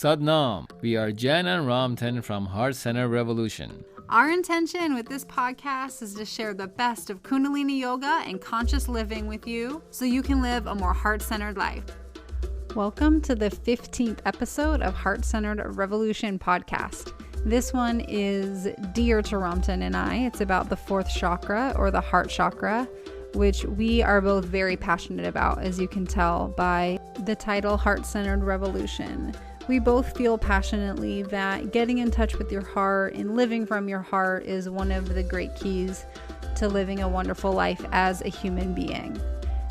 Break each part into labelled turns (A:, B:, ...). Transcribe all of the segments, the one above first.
A: Sadnam. We are Jen and Ramtin from Heart Center Revolution.
B: Our intention with this podcast is to share the best of Kundalini Yoga and conscious living with you so you can live a more heart-centered life. Welcome to the 15th episode of Heart Centered Revolution podcast. This one is dear to Ramtin and I. It's about the fourth chakra, or the heart chakra, which we are both very passionate about, as you can tell by the title Heart Centered Revolution. We both feel passionately that getting in touch with your heart and living from your heart is one of the great keys to living a wonderful life as a human being.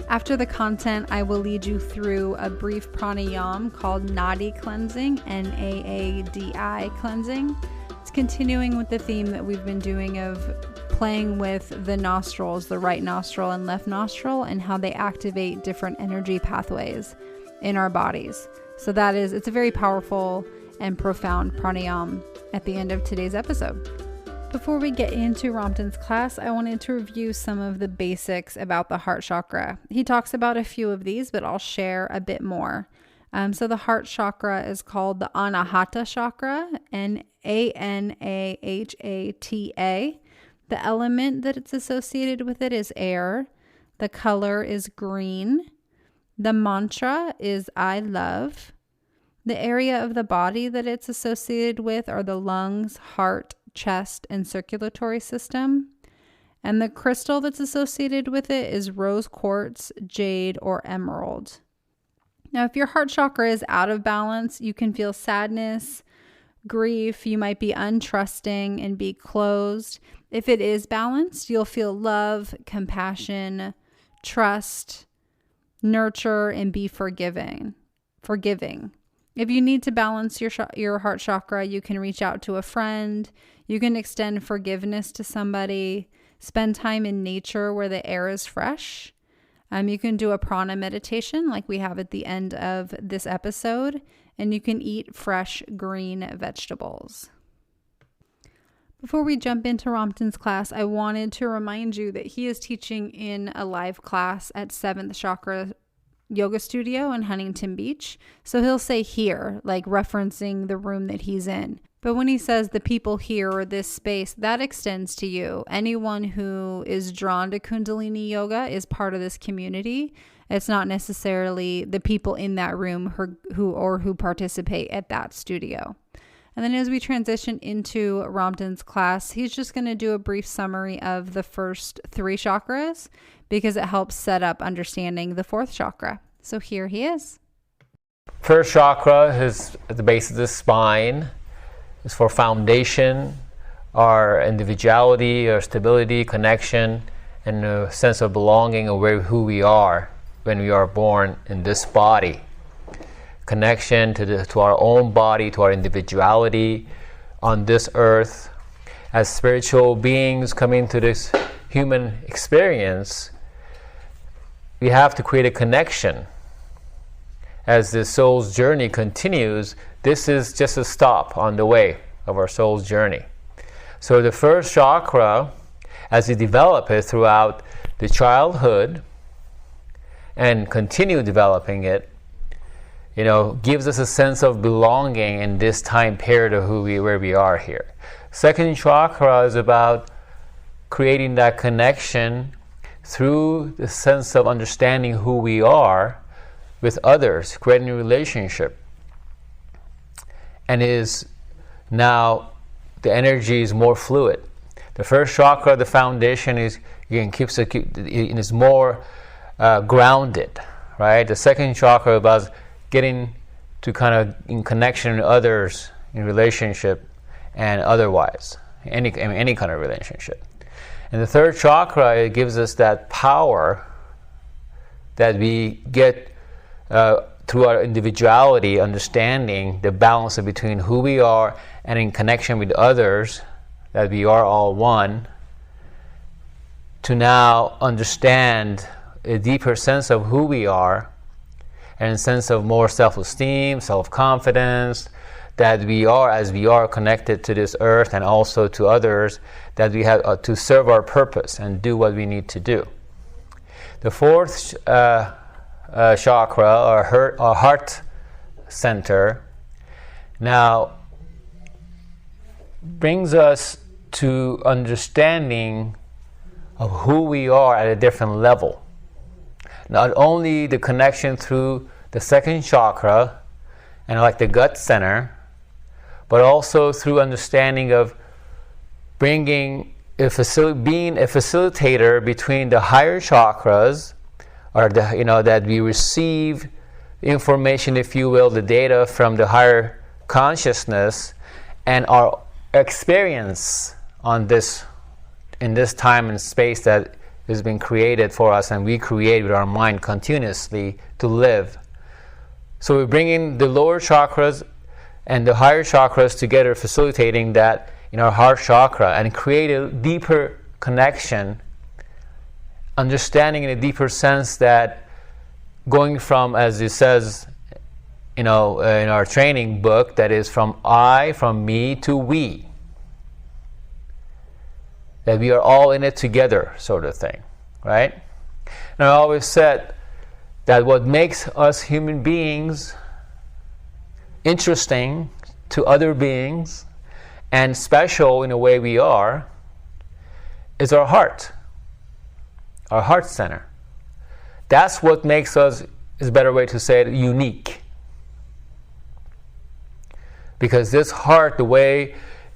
B: After the content, I will lead you through a brief pranayam called Nadi cleansing, Naadi cleansing. It's continuing with the theme that we've been doing of playing with the nostrils, the right nostril and left nostril, and how they activate different energy pathways in our bodies. So it's a very powerful and profound pranayam at the end of today's episode. Before we get into Ramtin's class, I wanted to review some of the basics about the heart chakra. He talks about a few of these, but I'll share a bit more. So the heart chakra is called the Anahata chakra, Anahata. The element that it's associated with it is air. The color is green. The mantra is I love. The area of the body that it's associated with are the lungs, heart, chest, and circulatory system. And the crystal that's associated with it is rose quartz, jade, or emerald. Now, if your heart chakra is out of balance, you can feel sadness, grief. You might be untrusting and be closed. If it is balanced, you'll feel love, compassion, trust, nurture, and be forgiving. If you need to balance your heart chakra, you can reach out to a friend. You can extend forgiveness to somebody. Spend time in nature where the air is fresh. You can do a prana meditation like we have at the end of this episode. And you can eat fresh green vegetables. Before we jump into Ramtin's class, I wanted to remind you that he is teaching in a live class at 7th Chakra Yoga Studio in Huntington Beach. So he'll say here, like referencing the room that he's in. But when he says the people here or this space, that extends to you. Anyone who is drawn to Kundalini Yoga is part of this community. It's not necessarily the people in that room who participate at that studio. And then as we transition into Ramtin's class, he's just going to do a brief summary of the first 3 chakras because it helps set up understanding the fourth chakra. So here he is.
C: First chakra is at the base of the spine. It's for foundation, our individuality, our stability, connection, and a sense of belonging of who we are when we are born in this body. Connection to our own body, to our individuality on this earth. As spiritual beings coming to this human experience, we have to create a connection. As the soul's journey continues, this is just a stop on the way of our soul's journey. So the first chakra, as we develop it throughout the childhood and continue developing it, gives us a sense of belonging in this time period of where we are here. Second chakra is about creating that connection through the sense of understanding who we are with others, creating a relationship. And now the energy is more fluid. The first chakra, the foundation, is more grounded, right? The second chakra about getting to kind of in connection with others in relationship and otherwise, any kind of relationship. And the third chakra, it gives us that power that we get through our individuality, understanding the balance between who we are and in connection with others, that we are all one, to now understand a deeper sense of who we are and a sense of more self-esteem, self-confidence, that we are, as we are connected to this earth and also to others, that we have to serve our purpose and do what we need to do. The fourth chakra, our heart center, Now, brings us to understanding of who we are at a different level. Not only the connection through the second chakra and like the gut center, but also through understanding of being a facilitator between the higher chakras, or that we receive information, if you will, the data from the higher consciousness, and our experience in this time and space that has been created for us, and we create with our mind continuously to live. So we bring in the lower chakras and the higher chakras together, facilitating that in our heart chakra, and create a deeper connection, understanding in a deeper sense that going from, as it says, in our training book, that is from me to we. That we are all in it together, sort of thing, right? And I always said that what makes us human beings interesting to other beings and special in a way we are is our heart center. That's what makes us, is a better way to say it, unique. Because this heart, the way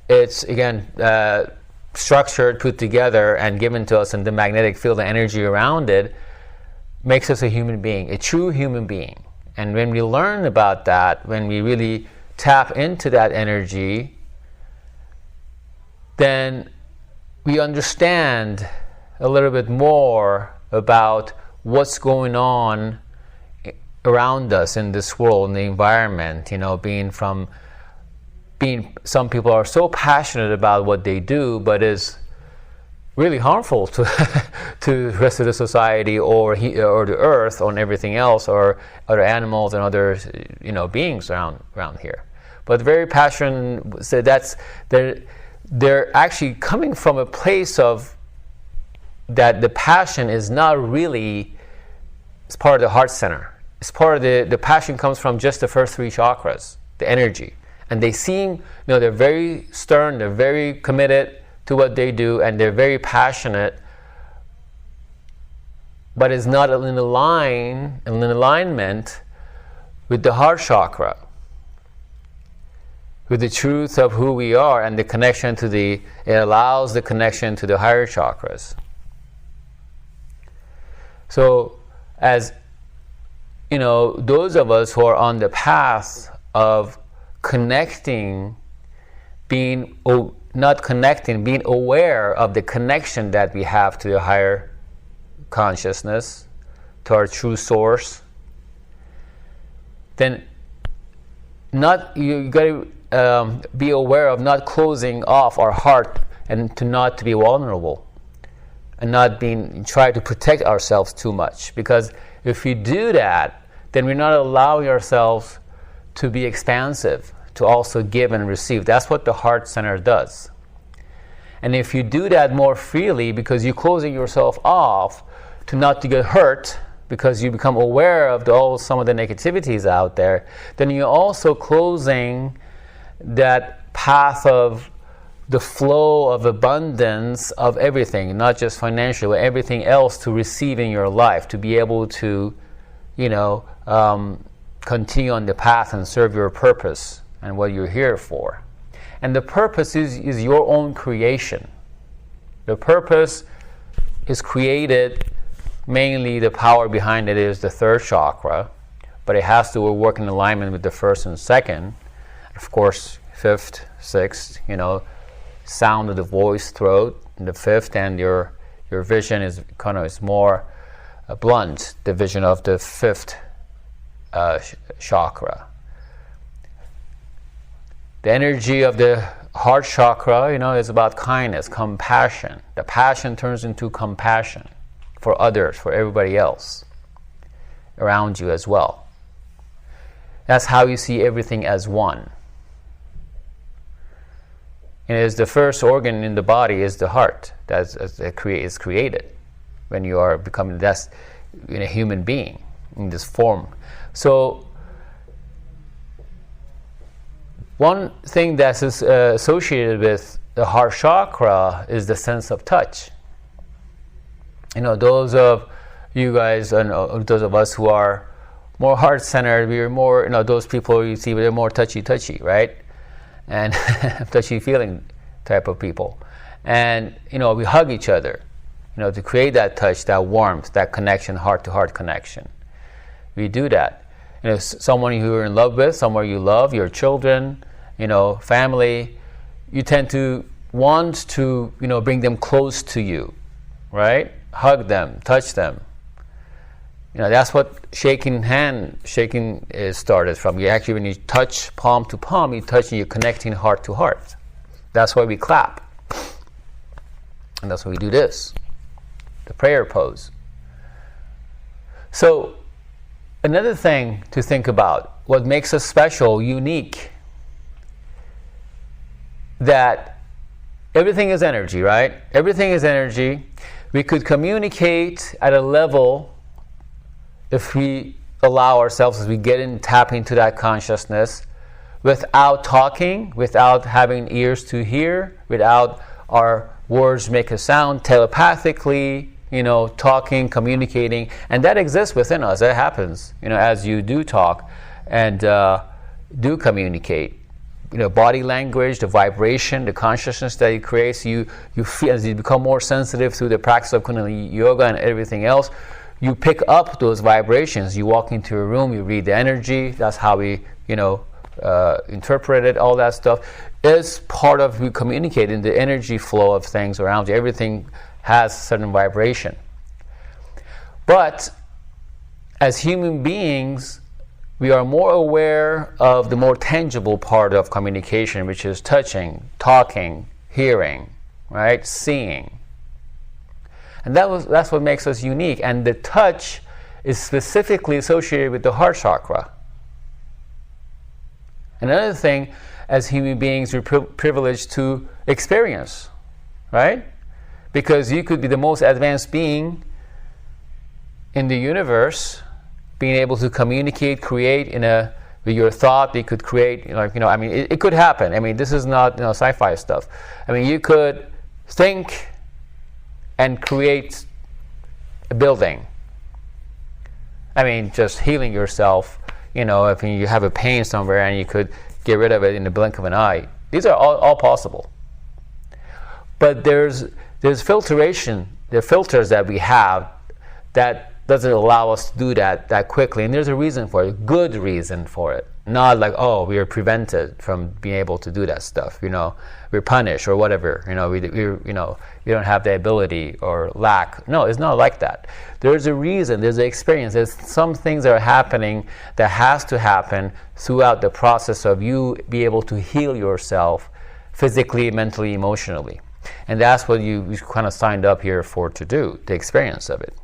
C: it's, again, structured, put together, and given to us, and the magnetic field, the energy around it, makes us a human being, a true human being. And when we learn about that, when we really tap into that energy, then we understand a little bit more about what's going on around us in this world, in the environment. Some people are so passionate about what they do, but is really harmful to to the rest of the society, or the earth, or everything else, or other animals and other beings around here. But very passionate. So that's they're actually coming from a place of that the passion is not really. It's part of the heart center. It's part of the passion comes from just the first three chakras, the energy. And they seem, they're very stern, they're very committed to what they do, and they're very passionate, but it's not in alignment with the heart chakra, with the truth of who we are, and the connection it allows the connection to the higher chakras. So, as those of us who are on the path of connecting, being aware of the connection that we have to the higher consciousness, to our true source, then you got to be aware of not closing off our heart, and not to be vulnerable, and not try to protect ourselves too much. Because if we do that, then we're not allowing ourselves to be expansive, to also give and receive. That's what the heart center does. And if you do that more freely, because you're closing yourself off to not to get hurt, because you become aware of some of the negativities out there, then you're also closing that path of the flow of abundance of everything, not just financially, but everything else to receive in your life, to be able to, continue on the path and serve your purpose and what you're here for. And the purpose is your own creation. The purpose is created, mainly the power behind it is the third chakra, but it has to work in alignment with the first and second. Of course, fifth, sixth, sound of the voice, throat, and the fifth, and your vision is more blunt, the vision of the fifth chakra. The energy of the heart chakra, is about kindness, compassion. The passion turns into compassion for others, for everybody else around you as well. That's how you see everything as one. And it is the first organ in the body is the heart that is created when you are becoming a human being in this form. So One thing that's associated with the heart chakra is the sense of touch. Those of you guys and those of us who are more heart-centered, we are more, those people you see, they're more touchy, right? And touchy-feeling type of people. And, we hug each other, to create that touch, that warmth, that connection, heart-to-heart connection. We do that. Someone who you're in love with, someone you love, your children, family, you tend to want to, bring them close to you, right? Hug them, touch them. That's what shaking is started from. You actually, when you touch palm to palm, you're connecting heart to heart. That's why we clap. And that's why we do this, the prayer pose. So, another thing to think about, what makes us special, unique, that everything is energy, right? Everything is energy. We could communicate at a level if we allow ourselves, as we get in, tap into that consciousness, without talking, without having ears to hear, without our words make a sound, telepathically, talking, communicating, and that exists within us. That happens, as you do talk and do communicate. Body language, the vibration, the consciousness that it creates, you feel as you become more sensitive through the practice of Kundalini yoga and everything else. You pick up those vibrations. You walk into a room, you read the energy. That's how we, interpret it. All that stuff is part of you communicating the energy flow of things around you. Everything has certain vibration. But as human beings, we are more aware of the more tangible part of communication, which is touching, talking, hearing, right? Seeing. And that's what makes us unique. And the touch is specifically associated with the heart chakra. Another thing, as human beings, we're privileged to experience, right? Because you could be the most advanced being in the universe, being able to communicate, create with your thought. You could create, it could happen. This is not sci-fi stuff. You could think and create a building. Just healing yourself, if you have a pain somewhere and you could get rid of it in the blink of an eye. These are all possible. But there's filtration, there are filters that we have that doesn't allow us to do that quickly. And there's a reason for it, a good reason for it. Not like, we are prevented from being able to do that stuff. We're punished or whatever. We don't have the ability or lack. No, it's not like that. There's a reason. There's an experience. There's some things that are happening that has to happen throughout the process of you be able to heal yourself physically, mentally, emotionally. And that's what you kind of signed up here for to do, the experience of it.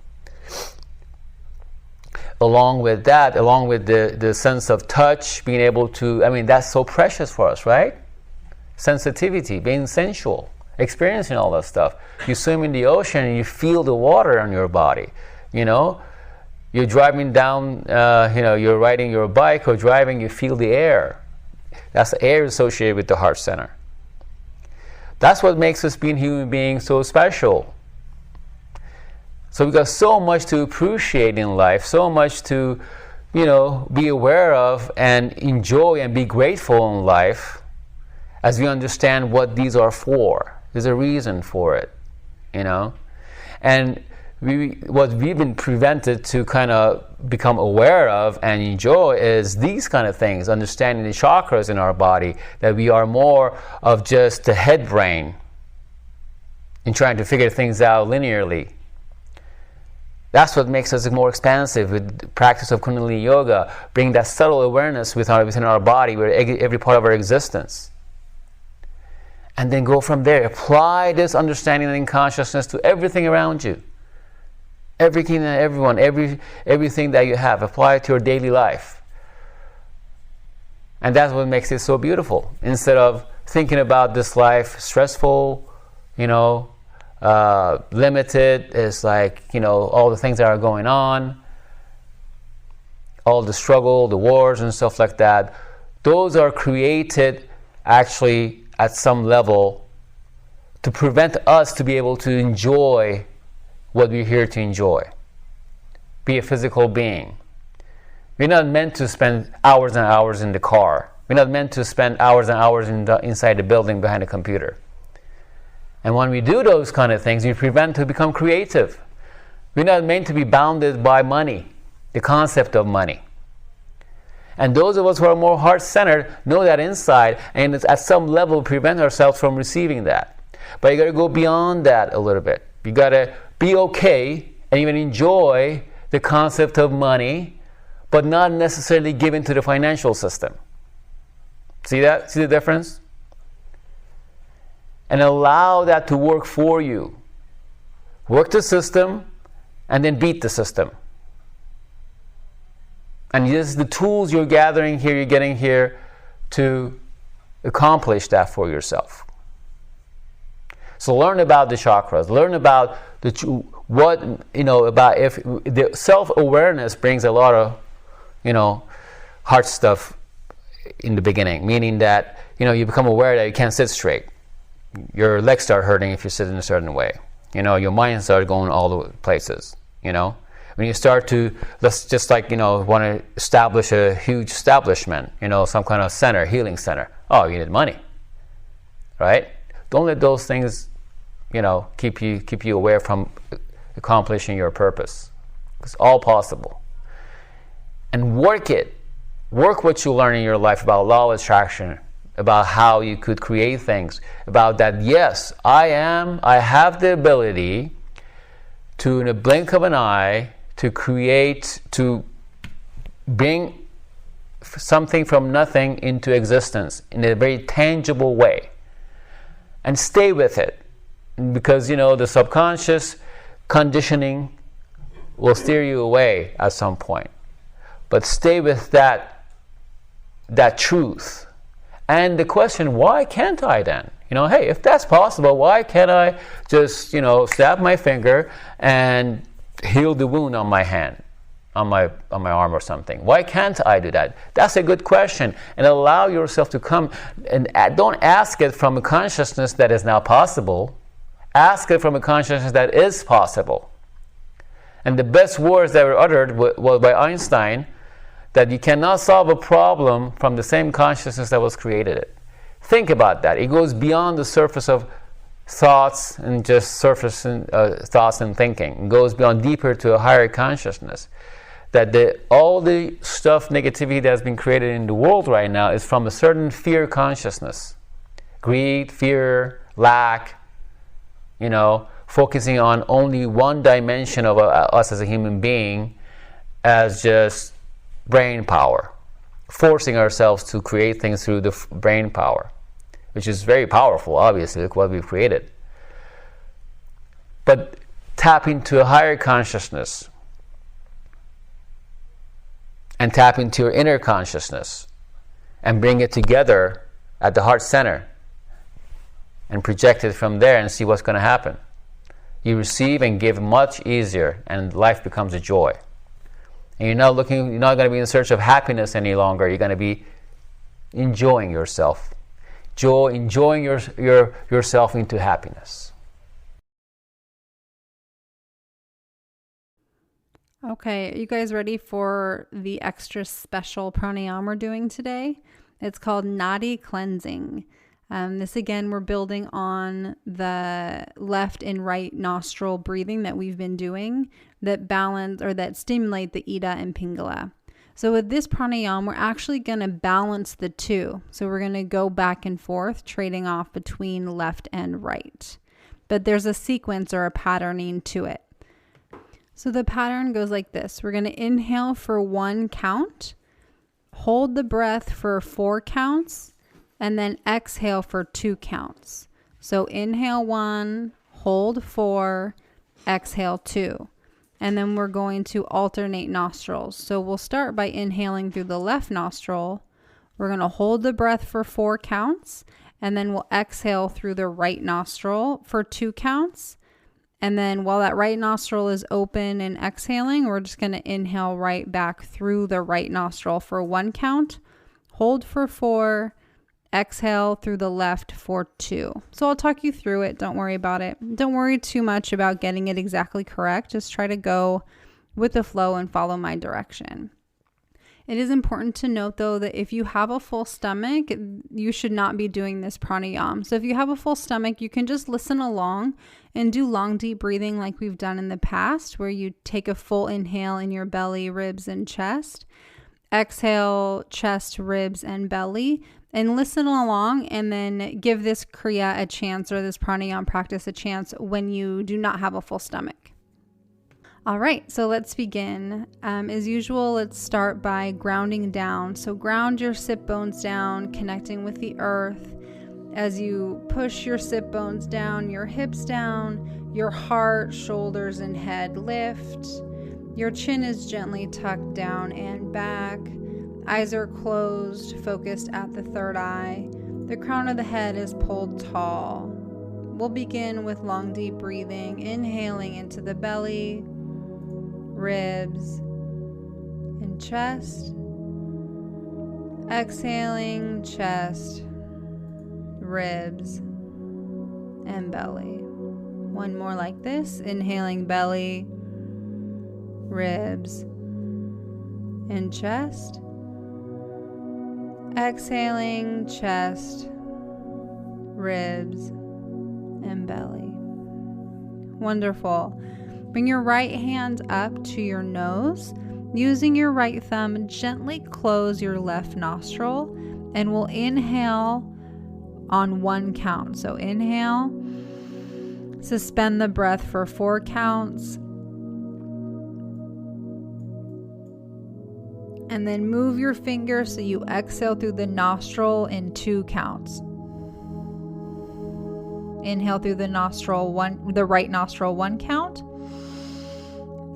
C: Along with that, along with the sense of touch, being able to, that's so precious for us, right? Sensitivity, being sensual, experiencing all that stuff. You swim in the ocean and you feel the water on your body, You're driving down, you're riding your bike or driving, you feel the air. That's the air associated with the heart center. That's what makes us being human beings so special. So we've got so much to appreciate in life, so much to, be aware of and enjoy and be grateful in life as we understand what these are for. There's a reason for it, And what we've been prevented to kind of become aware of and enjoy is these kind of things, understanding the chakras in our body, that we are more of just the head brain in trying to figure things out linearly. That's what makes us more expansive with the practice of Kundalini yoga, bring that subtle awareness within our body, where every part of our existence. And then go from there. Apply this understanding and consciousness to everything around you. Everything and everyone, everything that you have. Apply it to your daily life. And that's what makes it so beautiful. Instead of thinking about this life stressful, limited, it's like, all the things that are going on, all the struggle, the wars and stuff like that. those are created actually at some level to prevent us to be able to enjoy what we're here to enjoy. Be a physical being. We're not meant to spend hours and hours in the car. We're not meant to spend hours and hours inside the building behind a computer. And when we do those kind of things, we prevent to become creative. We're not meant to be bounded by money, the concept of money. And those of us who are more heart-centered know that inside, and at some level prevent ourselves from receiving that. But you got to go beyond that a little bit. You got to be okay and even enjoy the concept of money, but not necessarily give into the financial system. See that? See the difference? And allow that to work for you. Work the system and then beat the system. And this is the tools you're gathering here, you're getting here to accomplish that for yourself. So learn about the chakras. Learn about about if the self-awareness brings a lot of, heart stuff in the beginning, meaning that, you become aware that you can't sit straight. Your legs start hurting if you sit in a certain way. Your mind starts going all the places, When you start to, want to establish a huge establishment, some kind of center, healing center. Oh, you need money, right? Don't let those things, keep you away from accomplishing your purpose. It's all possible. And work it. Work what you learn in your life about law of attraction, about how you could create things, about that, yes, I have the ability to, in a blink of an eye, to create, to bring something from nothing into existence in a very tangible way. And stay with it. Because, the subconscious conditioning will steer you away at some point. But stay with that truth. And the question, why can't I then? Hey, if that's possible, why can't I just, snap my finger and heal the wound on my hand, on my arm or something? Why can't I do that? That's a good question. And allow yourself to come, and don't ask it from a consciousness that is now possible. Ask it from a consciousness that is possible. And the best words that were uttered was by Einstein, that you cannot solve a problem from the same consciousness that was created it. Think about that. It goes beyond the surface of thoughts and just surface thoughts and thinking. It goes beyond, deeper to a higher consciousness. That all the stuff, negativity that has been created in the world right now is from a certain fear consciousness. Greed, fear, lack, focusing on only one dimension of us as a human being as just brain power. Forcing ourselves to create things through the brain power, which is very powerful, obviously. Look what we've created. But tap into a higher consciousness and tap into your inner consciousness and bring it together at the heart center and project it from there and see what's going to happen. You receive and give much easier, and life becomes a joy. And you're not going to be in search of happiness any longer. You're going to be enjoying yourself. Enjoying yourself into happiness.
B: Okay, are you guys ready for the extra special pranayam we're doing today? It's called Nadi Cleansing. This again, we're building on the left and right nostril breathing that we've been doing that balance or that stimulate the Ida and Pingala. So with this pranayam, we're actually going to balance the two. So we're going to go back and forth, trading off between left and right. But there's a sequence or a patterning to it. So the pattern goes like this. We're going to inhale for 1 count, hold the breath for 4 counts, and then exhale for 2 counts. So inhale 1, hold 4, exhale 2. And then we're going to alternate nostrils. So we'll start by inhaling through the left nostril. We're going to hold the breath for 4 counts, and then we'll exhale through the right nostril for 2 counts. And then while that right nostril is open and exhaling, we're just going to inhale right back through the right nostril for 1 count, hold for 4, exhale through the left for 2. So I'll talk you through it. Don't worry about it. Don't worry too much about getting it exactly correct. Just try to go with the flow and follow my direction. It is important to note, though, that if you have a full stomach, you should not be doing this pranayam. So if you have a full stomach, you can just listen along and do long, deep breathing like we've done in the past, where you take a full inhale in your belly, ribs, and chest. Exhale, chest, ribs, and belly. And listen along, and then give this kriya a chance, or this pranayam practice a chance when you do not have a full stomach. All right, so let's begin. As usual, let's start by grounding down. So ground your sit bones down, connecting with the earth. As you push your sit bones down, your hips down, your heart, shoulders, and head lift. Your chin is gently tucked down and back. Eyes are closed, focused at the third eye. The crown of the head is pulled tall. We'll begin with long, deep breathing, inhaling into the belly, ribs, and chest. Exhaling, chest, ribs, and belly. One more like this. Inhaling belly, ribs, and chest. Exhaling, chest, ribs, and belly. Wonderful. Bring your right hand up to your nose. Using your right thumb, gently close your left nostril, and we'll inhale on 1 count. So inhale, suspend the breath for 4 counts, and then move your fingers so you exhale through the nostril in 2 counts. Inhale through the right nostril 1 count.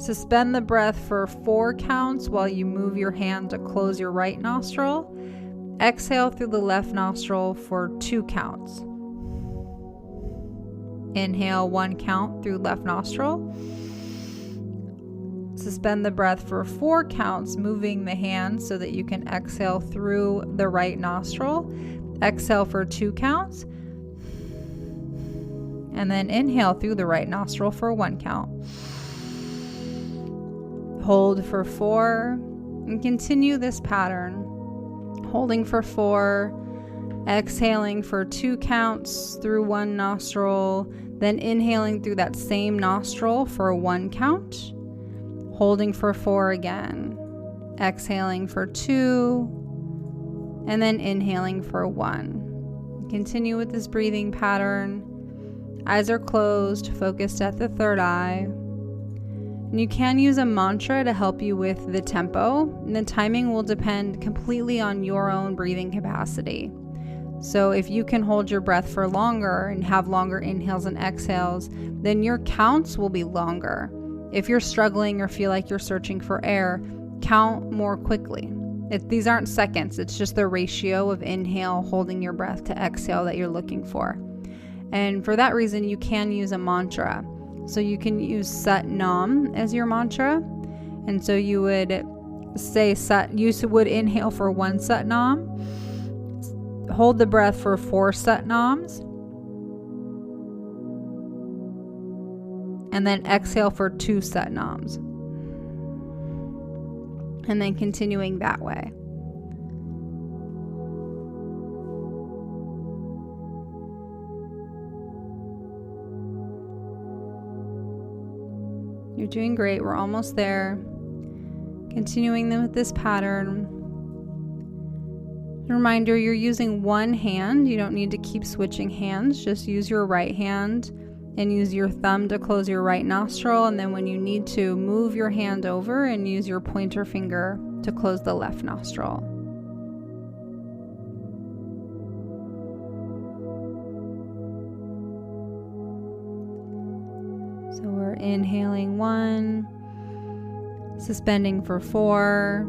B: Suspend the breath for 4 counts while you move your hand to close your right nostril. Exhale through the left nostril for 2 counts. Inhale 1 count through left nostril. Suspend the breath for 4 counts, moving the hand so that you can exhale through the right nostril. Exhale for 2 counts. And then inhale through the right nostril for 1 count. Hold for 4, and continue this pattern. Holding for 4, exhaling for 2 counts through 1 nostril, then inhaling through that same nostril for 1 count. Holding for 4 again, exhaling for 2, and then inhaling for 1. Continue with this breathing pattern. Eyes are closed, focused at the third eye. And you can use a mantra to help you with the tempo, and the timing will depend completely on your own breathing capacity. So if you can hold your breath for longer and have longer inhales and exhales, then your counts will be longer. If you're struggling or feel like you're searching for air, count more quickly. These aren't seconds, it's just the ratio of inhale, holding your breath, to exhale that you're looking for. And for that reason, you can use a mantra. So you can use Sat Nam as your mantra. And so you would say you would inhale for 1 Sat Nam, hold the breath for 4 Sat Nams, and then exhale for 2 Sat Nams. And then continuing that way. You're doing great. We're almost there. Continuing them with this pattern. Reminder, you're using one hand. You don't need to keep switching hands. Just use your right hand and use your thumb to close your right nostril. And then when you need to, move your hand over and use your pointer finger to close the left nostril. So we're inhaling 1, suspending for 4,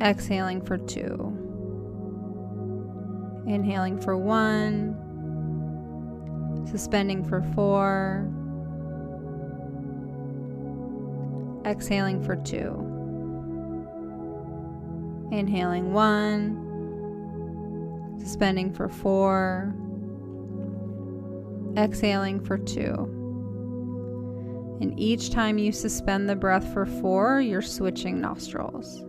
B: exhaling for 2, inhaling for 1, suspending for 4, exhaling for 2. Inhaling 1, suspending for 4, exhaling for 2. And each time you suspend the breath for 4, you're switching nostrils.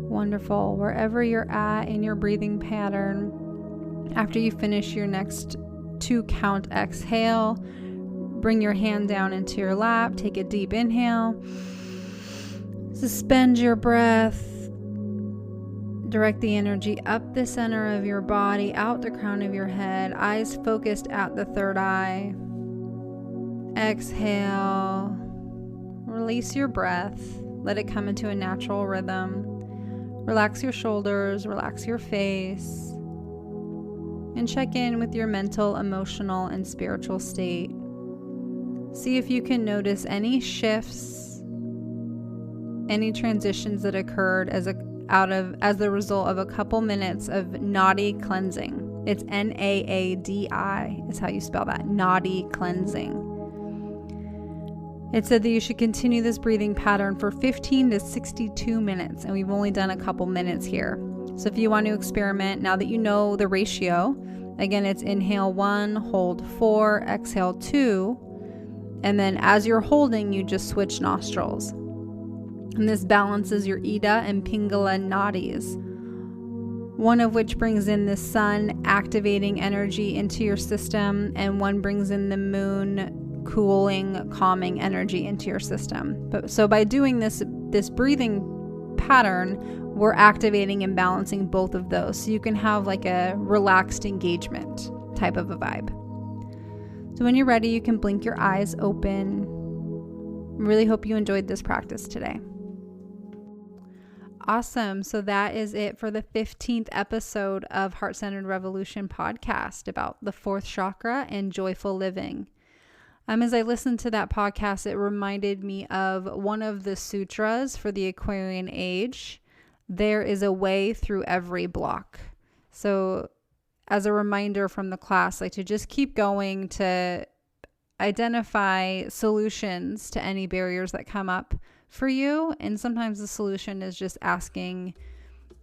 B: Wonderful. Wherever you're at in your breathing pattern, after you finish your next 2 count exhale, bring your hand down into your lap, take a deep inhale, suspend your breath, direct the energy up the center of your body, out the crown of your head, eyes focused at the third eye. Exhale, release your breath, let it come into a natural rhythm. Relax your shoulders, relax your face, and check in with your mental, emotional, and spiritual state. See if you can notice any shifts, any transitions that occurred as the result of a couple minutes of Nadi cleansing. It's Naadi is how you spell that, Nadi cleansing. It said that you should continue this breathing pattern for 15 to 62 minutes, and we've only done a couple minutes here. So if you want to experiment, now that you know the ratio, again, it's inhale 1, hold 4, exhale 2, and then as you're holding, you just switch nostrils. And this balances your Ida and Pingala nadis, one of which brings in the sun activating energy into your system, and one brings in the moon cooling, calming energy into your system. So by doing this breathing pattern, we're activating and balancing both of those, so you can have like a relaxed engagement type of a vibe. So when you're ready, you can blink your eyes open. Really hope you enjoyed this practice today. Awesome. So that is it for the 15th episode of Heart Centered Revolution podcast about the 4th chakra and joyful living. As I listened to that podcast, it reminded me of one of the sutras for the Aquarian age. There is a way through every block. So as a reminder from the class, like to just keep going to identify solutions to any barriers that come up for you. And sometimes the solution is just asking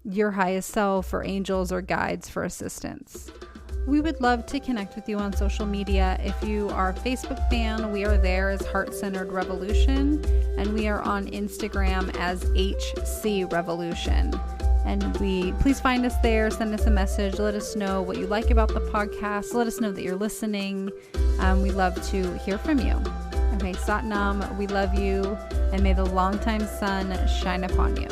B: your highest self or angels or guides for assistance. We would love to connect with you on social media. If you are a Facebook fan, we are there as Heart Centered Revolution, and we are on Instagram as HC Revolution. And please find us there, send us a message, let us know what you like about the podcast, let us know that you're listening. We love to hear from you. Okay, Satnam, we love you, and may the longtime sun shine upon you.